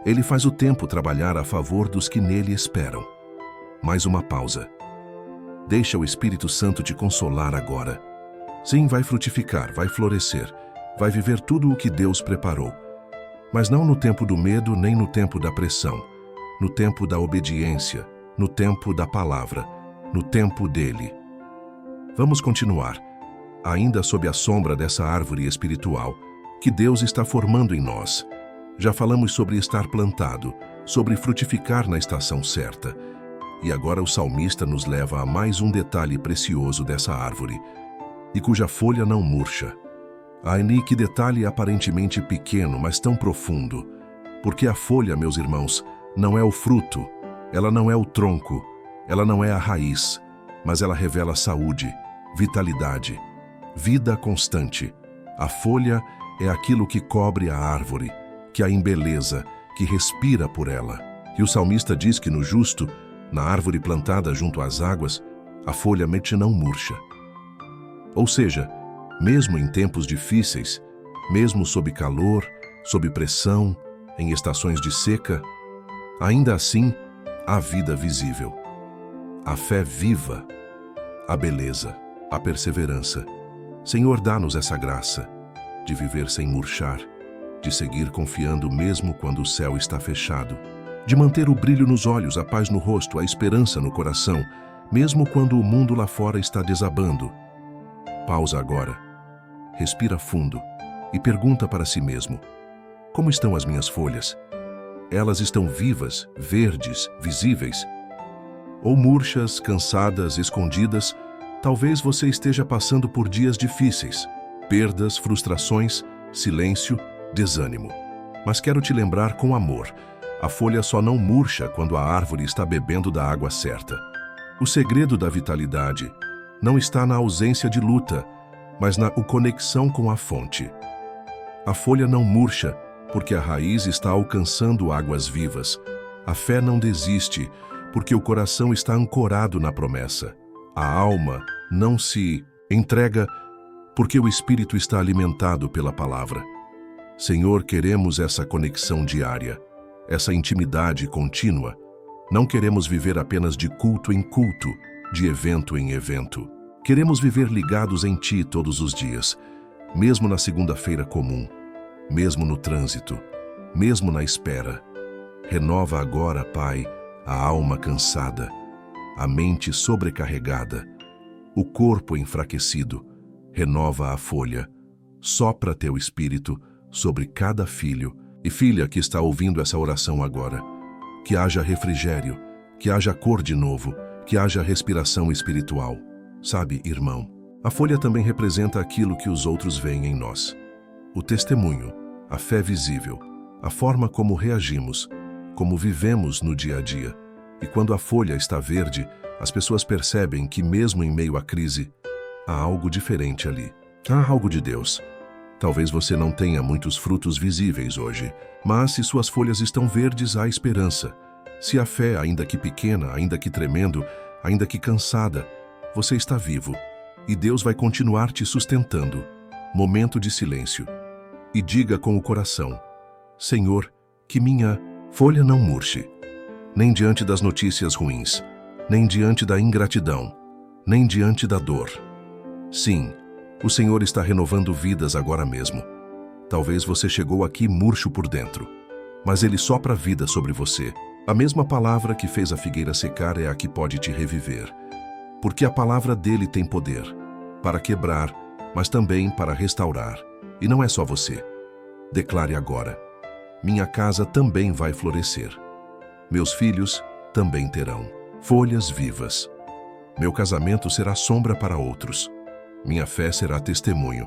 Ele faz o tempo trabalhar a favor dos que nele esperam. Mais uma pausa. Deixa o Espírito Santo te consolar agora. Sim, vai frutificar, vai florescer, vai viver tudo o que Deus preparou. Mas não no tempo do medo, nem no tempo da pressão. No tempo da obediência, no tempo da palavra, no tempo dele. Vamos continuar, ainda sob a sombra dessa árvore espiritual que Deus está formando em nós. Já falamos sobre estar plantado, sobre frutificar na estação certa. E agora o salmista nos leva a mais um detalhe precioso dessa árvore, e cuja folha não murcha. Aí que detalhe aparentemente pequeno, mas tão profundo. Porque a folha, meus irmãos, não é o fruto, ela não é o tronco, ela não é a raiz, mas ela revela saúde, vitalidade, vida constante. A folha é aquilo que cobre a árvore, que a embeleza, que respira por ela. E o salmista diz que no justo, na árvore plantada junto às águas, a folha mente não murcha. Ou seja, mesmo em tempos difíceis, mesmo sob calor, sob pressão, em estações de seca, ainda assim há vida visível. A fé viva, a beleza, a perseverança. Senhor, dá-nos essa graça de viver sem murchar, de seguir confiando mesmo quando o céu está fechado, de manter o brilho nos olhos, a paz no rosto, a esperança no coração, mesmo quando o mundo lá fora está desabando. Pausa agora, respira fundo e pergunta para si mesmo: como estão as minhas folhas? Elas estão vivas, verdes, visíveis? Ou murchas, cansadas, escondidas? Talvez você esteja passando por dias difíceis, perdas, frustrações, silêncio, desânimo. Mas quero te lembrar com amor: a folha só não murcha quando a árvore está bebendo da água certa. O segredo da vitalidade não está na ausência de luta, mas na conexão com a fonte. A folha não murcha porque a raiz está alcançando águas vivas. A fé não desiste porque o coração está ancorado na promessa. A alma não se entrega porque o espírito está alimentado pela palavra. Senhor, queremos essa conexão diária, essa intimidade contínua. Não queremos viver apenas de culto em culto, de evento em evento. Queremos viver ligados em Ti todos os dias, mesmo na segunda-feira comum, mesmo no trânsito, mesmo na espera. Renova agora, Pai, a alma cansada, a mente sobrecarregada, o corpo enfraquecido. Renova a folha, sopra Teu Espírito sobre cada filho e filha que está ouvindo essa oração agora. Que haja refrigério, que haja cor de novo, que haja respiração espiritual. Sabe, irmão, A folha também representa aquilo que os outros veem em nós. O testemunho, a fé visível, a forma como reagimos, como vivemos no dia a dia. E quando a folha está verde, as pessoas percebem que mesmo em meio à crise, há algo diferente ali. Há algo de Deus. Talvez você não tenha muitos frutos visíveis hoje, mas se suas folhas estão verdes, há esperança. Se a fé, ainda que pequena, ainda que tremendo, ainda que cansada, você está vivo. E Deus vai continuar te sustentando. Momento de silêncio. E diga com o coração: Senhor, que minha folha não murche, nem diante das notícias ruins, nem diante da ingratidão, nem diante da dor. Sim, o Senhor está renovando vidas agora mesmo. Talvez você chegou aqui murcho por dentro, mas Ele sopra vida sobre você. A mesma palavra que fez a figueira secar é a que pode te reviver. Porque a palavra dele tem poder para quebrar, mas também para restaurar. E não é só você. Declare agora: minha casa também vai florescer. Meus filhos também terão folhas vivas. Meu casamento será sombra para outros. Minha fé será testemunho.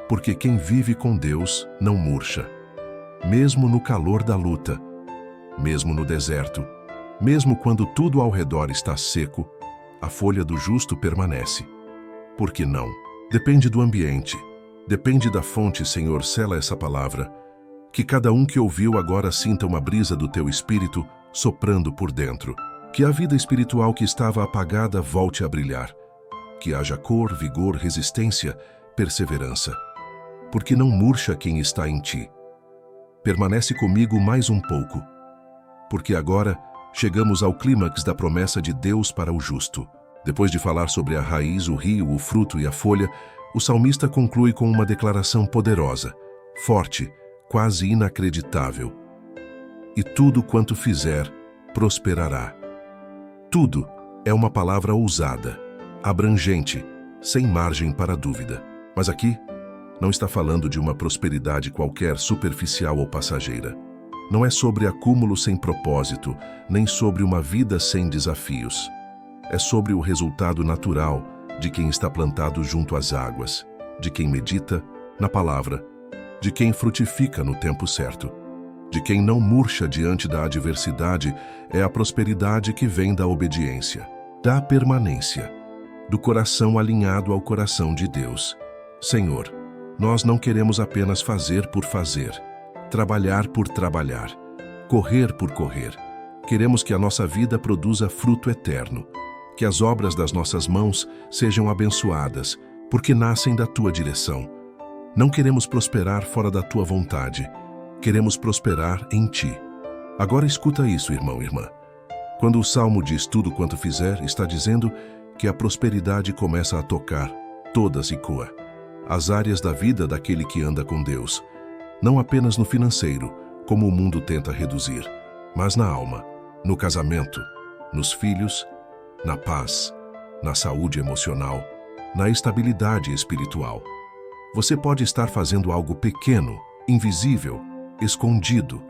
Porque quem vive com Deus não murcha. Mesmo no calor da luta, mesmo no deserto, mesmo quando tudo ao redor está seco, a folha do justo permanece. Por que não? Depende do ambiente. Depende da fonte, Senhor, sela essa palavra. Que cada um que ouviu agora sinta uma brisa do teu espírito soprando por dentro. Que a vida espiritual que estava apagada volte a brilhar. Que haja cor, vigor, resistência, perseverança. Porque não murcha quem está em ti. Permanece comigo mais um pouco. Porque agora chegamos ao clímax da promessa de Deus para o justo. Depois de falar sobre a raiz, o rio, o fruto e a folha, o salmista conclui com uma declaração poderosa, forte, quase inacreditável. E tudo quanto fizer, prosperará. Tudo é uma palavra ousada, abrangente, sem margem para dúvida. Mas aqui, não está falando de uma prosperidade qualquer superficial ou passageira. Não é sobre acúmulo sem propósito, nem sobre uma vida sem desafios. É sobre o resultado natural de quem está plantado junto às águas, de quem medita na palavra, de quem frutifica no tempo certo, de quem não murcha diante da adversidade. É a prosperidade que vem da obediência, da permanência, do coração alinhado ao coração de Deus. Senhor, nós não queremos apenas fazer por fazer, trabalhar por trabalhar, correr por correr. Queremos que a nossa vida produza fruto eterno, que as obras das nossas mãos sejam abençoadas, porque nascem da tua direção. Não queremos prosperar fora da tua vontade, queremos prosperar em ti. Agora escuta isso, irmão e irmã. Quando o Salmo diz tudo quanto fizer, está dizendo que a prosperidade começa a tocar todas e coa as áreas da vida daquele que anda com Deus. Não apenas no financeiro, como o mundo tenta reduzir, mas na alma, no casamento, nos filhos, na paz, na saúde emocional, na estabilidade espiritual. Você pode estar fazendo algo pequeno, invisível, escondido,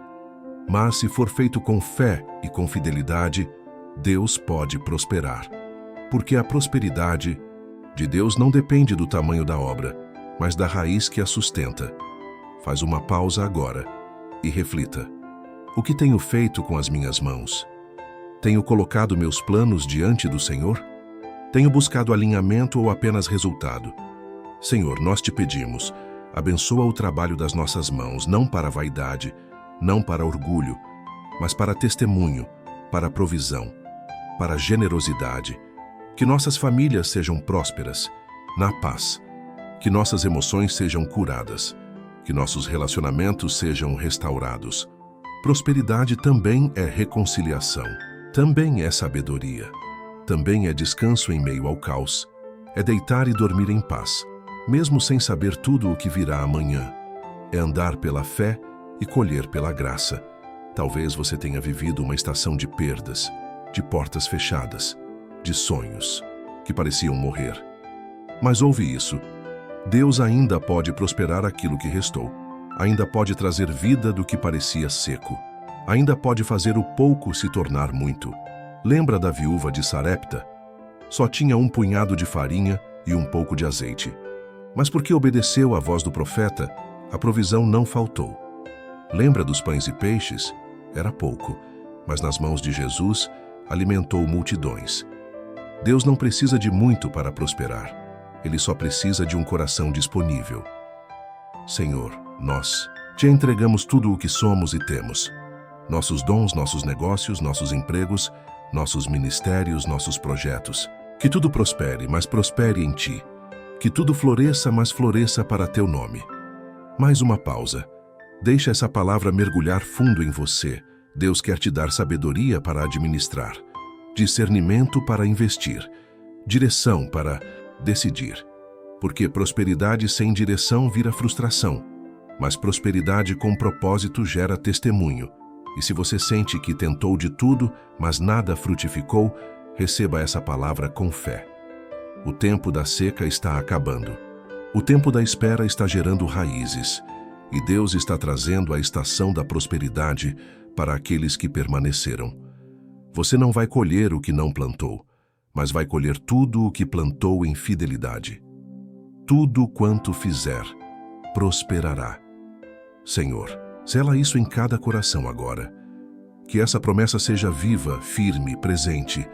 mas se for feito com fé e com fidelidade, Deus pode prosperar. Porque a prosperidade de Deus não depende do tamanho da obra, mas da raiz que a sustenta. Faz uma pausa agora e reflita. O que tenho feito com as minhas mãos? Tenho colocado meus planos diante do Senhor? Tenho buscado alinhamento ou apenas resultado? Senhor, nós te pedimos, abençoa o trabalho das nossas mãos, não para vaidade, não para orgulho, mas para testemunho, para provisão, para generosidade. Que nossas famílias sejam prósperas, na paz. Que nossas emoções sejam curadas. Que nossos relacionamentos sejam restaurados. Prosperidade também é reconciliação. Também é sabedoria. Também é descanso em meio ao caos. É deitar e dormir em paz, mesmo sem saber tudo o que virá amanhã. É andar pela fé e colher pela graça. Talvez você tenha vivido uma estação de perdas, de portas fechadas, de sonhos que pareciam morrer. Mas ouve isso. Deus ainda pode prosperar aquilo que restou. Ainda pode trazer vida do que parecia seco. Ainda pode fazer o pouco se tornar muito. Lembra da viúva de Sarepta? Só tinha um punhado de farinha e um pouco de azeite. Mas porque obedeceu à voz do profeta, a provisão não faltou. Lembra dos pães e peixes? Era pouco, mas nas mãos de Jesus alimentou multidões. Deus não precisa de muito para prosperar. Ele só precisa de um coração disponível. Senhor, nós te entregamos tudo o que somos e temos. Nossos dons, nossos negócios, nossos empregos, nossos ministérios, nossos projetos. Que tudo prospere, mas prospere em ti. Que tudo floresça, mas floresça para teu nome. Mais uma pausa. Deixa essa palavra mergulhar fundo em você. Deus quer te dar sabedoria para administrar, discernimento para investir, direção para decidir. Porque prosperidade sem direção vira frustração, mas prosperidade com propósito gera testemunho. E se você sente que tentou de tudo, mas nada frutificou, receba essa palavra com fé. O tempo da seca está acabando. O tempo da espera está gerando raízes. E Deus está trazendo a estação da prosperidade para aqueles que permaneceram. Você não vai colher o que não plantou, mas vai colher tudo o que plantou em fidelidade. Tudo quanto fizer, prosperará. Senhor, sela isso em cada coração agora. Que essa promessa seja viva, firme, presente.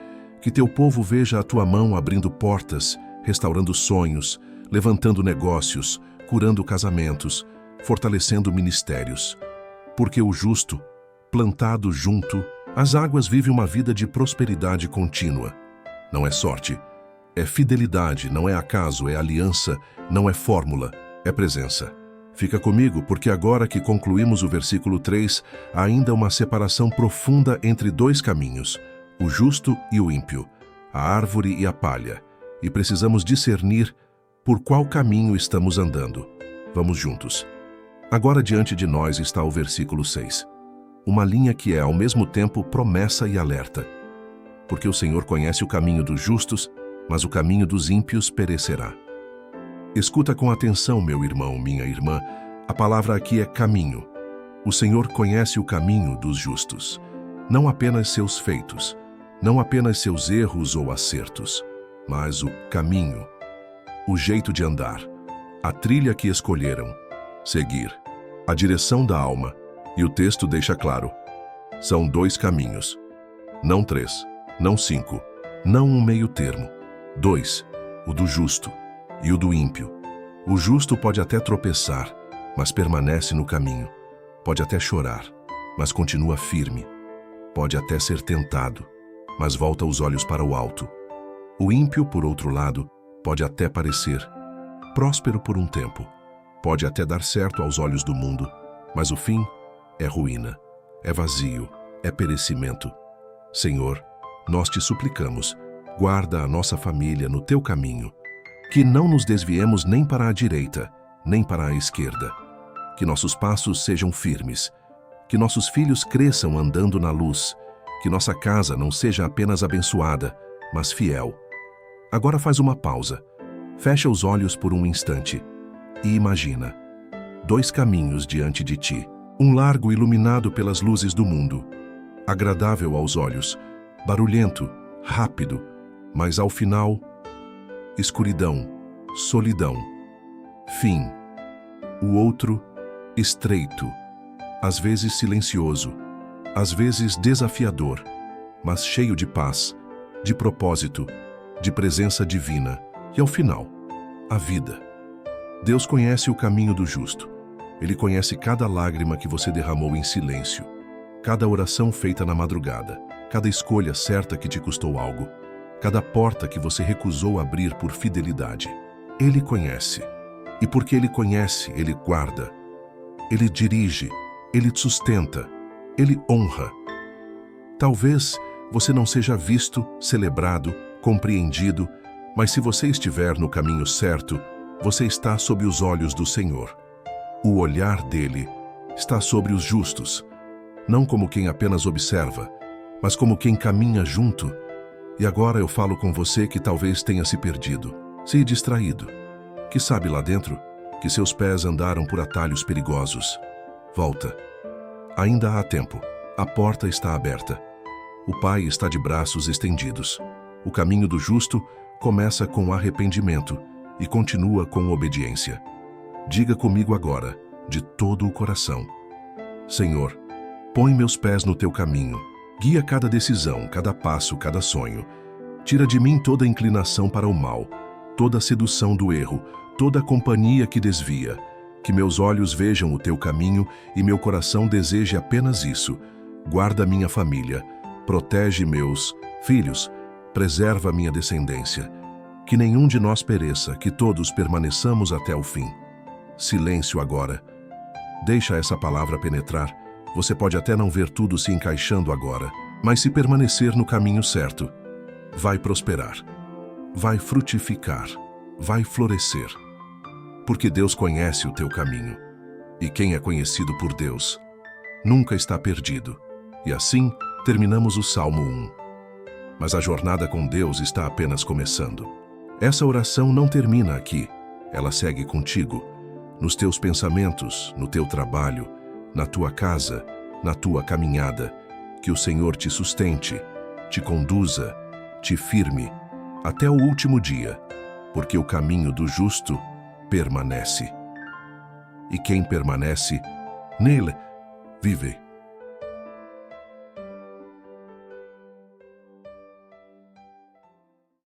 Que teu povo veja a tua mão abrindo portas, restaurando sonhos, levantando negócios, curando casamentos, fortalecendo ministérios. Porque o justo, plantado junto às águas, vive uma vida de prosperidade contínua. Não é sorte, é fidelidade, não é acaso, é aliança, não é fórmula, é presença. Fica comigo, porque agora que concluímos o versículo 3, há ainda uma separação profunda entre dois caminhos, o justo e o ímpio, a árvore e a palha, e precisamos discernir por qual caminho estamos andando. Vamos juntos. Agora diante de nós está o versículo 6. Uma linha que é ao mesmo tempo promessa e alerta. Porque o Senhor conhece o caminho dos justos, mas o caminho dos ímpios perecerá. Escuta com atenção, meu irmão, minha irmã. A palavra aqui é caminho. O Senhor conhece o caminho dos justos. Não apenas seus feitos, não apenas seus erros ou acertos, mas o caminho, o jeito de andar, a trilha que escolheram, seguir, a direção da alma. E o texto deixa claro, são dois caminhos, não três, não cinco, não um meio termo. Dois, o do justo e o do ímpio. O justo pode até tropeçar, mas permanece no caminho. Pode até chorar, mas continua firme. Pode até ser tentado, mas volta os olhos para o alto. O ímpio, por outro lado, pode até parecer próspero por um tempo. Pode até dar certo aos olhos do mundo, mas o fim é ruína, é vazio, é perecimento. Senhor, nós te suplicamos, guarda a nossa família no teu caminho, que não nos desviemos nem para a direita, nem para a esquerda. Que nossos passos sejam firmes, que nossos filhos cresçam andando na luz, que nossa casa não seja apenas abençoada, mas fiel. Agora faz uma pausa, fecha os olhos por um instante e imagina dois caminhos diante de ti. Um largo iluminado pelas luzes do mundo, agradável aos olhos, barulhento, rápido, mas ao final, escuridão, solidão, fim. O outro, estreito, às vezes silencioso, às vezes desafiador, mas cheio de paz, de propósito, de presença divina. E ao final, a vida. Deus conhece o caminho do justo. Ele conhece cada lágrima que você derramou em silêncio, cada oração feita na madrugada, cada escolha certa que te custou algo, cada porta que você recusou abrir por fidelidade. Ele conhece. E porque Ele conhece, Ele guarda. Ele dirige, Ele te sustenta, Ele honra. Talvez você não seja visto, celebrado, compreendido, mas se você estiver no caminho certo, você está sob os olhos do Senhor. O olhar dele está sobre os justos, não como quem apenas observa, mas como quem caminha junto. E agora eu falo com você que talvez tenha se perdido, se distraído, que sabe lá dentro que seus pés andaram por atalhos perigosos. Volta. Ainda há tempo. A porta está aberta. O Pai está de braços estendidos. O caminho do justo começa com arrependimento e continua com obediência. Diga comigo agora, de todo o coração: Senhor, põe meus pés no teu caminho, guia cada decisão, cada passo, cada sonho. Tira de mim toda inclinação para o mal, toda sedução do erro, toda companhia que desvia. Que meus olhos vejam o teu caminho e meu coração deseje apenas isso. Guarda minha família, protege meus filhos, preserva minha descendência. Que nenhum de nós pereça, que todos permaneçamos até o fim. Silêncio agora. Deixa essa palavra penetrar. Você pode até não ver tudo se encaixando agora, mas se permanecer no caminho certo, vai prosperar, vai frutificar, vai florescer. Porque Deus conhece o teu caminho. E quem é conhecido por Deus nunca está perdido. E assim terminamos o Salmo 1. Mas a jornada com Deus está apenas começando. Essa oração não termina aqui. Ela segue contigo, nos teus pensamentos, no teu trabalho, na tua casa, na tua caminhada. Que o Senhor te sustente, te conduza, te firme, até o último dia, porque o caminho do justo permanece. E quem permanece, nele vive.